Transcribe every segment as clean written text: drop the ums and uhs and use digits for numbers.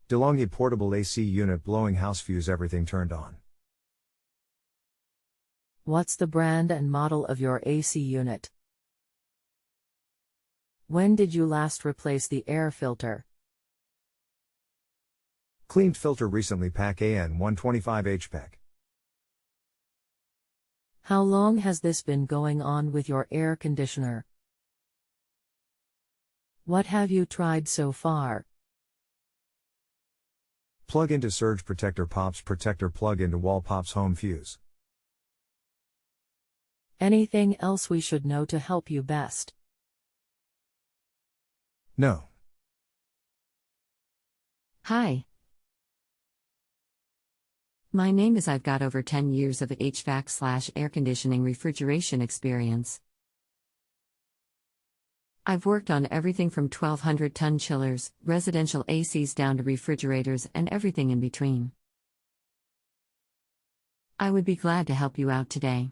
DeLonghi portable AC unit blowing house fuse everything turned on. What's the brand and model of your AC unit? When did you last replace the air filter? Cleaned filter recently. PAC AN125HPEC. How long has this been going on with your air conditioner? What have you tried so far? Plug into surge protector. Pops protector. Plug into wall. Pops home fuse. Anything else we should know to help you best? No. Hi. My name is I've got over 10 years of HVAC/air conditioning refrigeration experience. I've worked on everything from 1200-ton chillers, residential ACs down to refrigerators and everything in between. I would be glad to help you out today.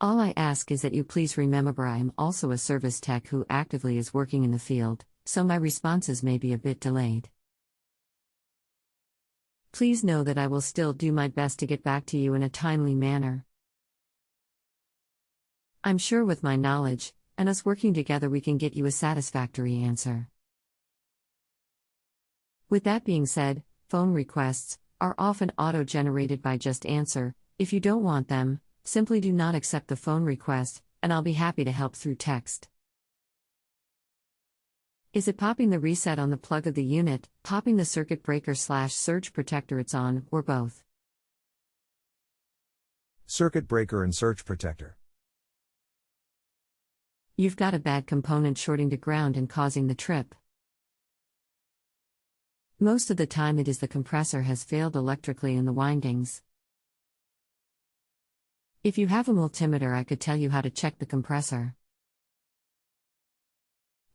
All I ask is that you please remember I am also a service tech who actively is working in the field, so my responses may be a bit delayed. Please know that I will still do my best to get back to you in a timely manner. I'm sure with my knowledge, and us working together we can get you a satisfactory answer. With that being said, phone requests are often auto-generated by JustAnswer. If you don't want them, simply do not accept the phone request, and I'll be happy to help through text. Is it popping the reset on the plug of the unit, popping the circuit breaker/surge protector it's on, or both? Circuit breaker and surge protector. You've got a bad component shorting to ground and causing the trip. Most of the time it is the compressor has failed electrically in the windings. If you have a multimeter, I could tell you how to check the compressor.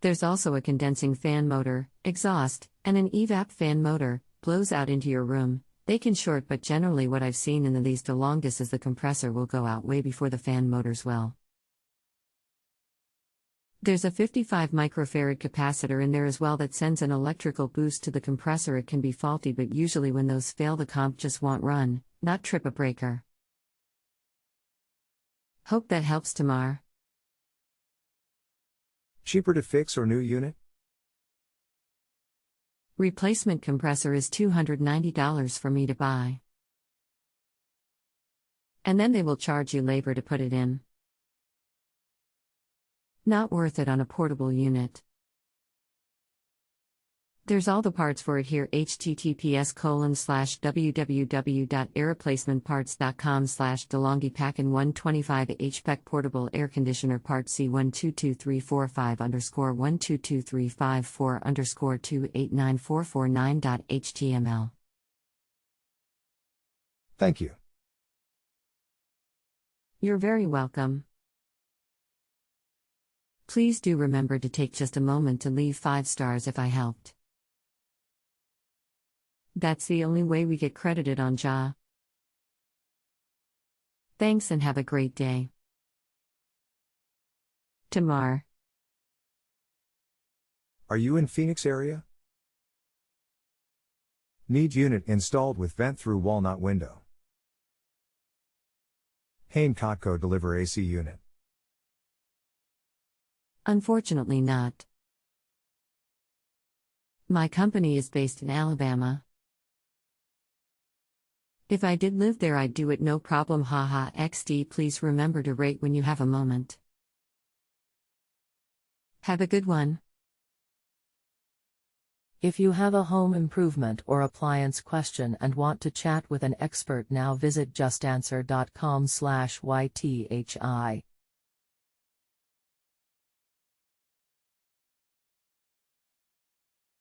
There's also a condensing fan motor, exhaust, and an evap fan motor, blows out into your room. They can short, but generally what I've seen in these the longest is the compressor will go out way before the fan motors will. There's a 55 microfarad capacitor in there as well that sends an electrical boost to the compressor. It can be faulty, but usually when those fail the comp just won't run, not trip a breaker. Hope that helps, Tamar. Cheaper to fix or new unit? Replacement compressor is $290 for me to buy. And then they will charge you labor to put it in. Not worth it on a portable unit. There's all the parts for it here. https://www.airreplacementparts.com/DeLonghi PAC AN125HPEC portable air conditioner part C1222345_122354_2894449.html. Thank you. You're very welcome. Please do remember to take just a moment to leave 5 stars if I helped. That's the only way we get credited on JA. Thanks and have a great day. Tamar. Are you in Phoenix area? Need unit installed with vent through walnut window. Hain Cotco deliver AC unit. Unfortunately not. My company is based in Alabama. If I did live there, I'd do it no problem. Haha XD. Please remember to rate when you have a moment. Have a good one. If you have a home improvement or appliance question and want to chat with an expert now, visit justanswer.com/YTHI.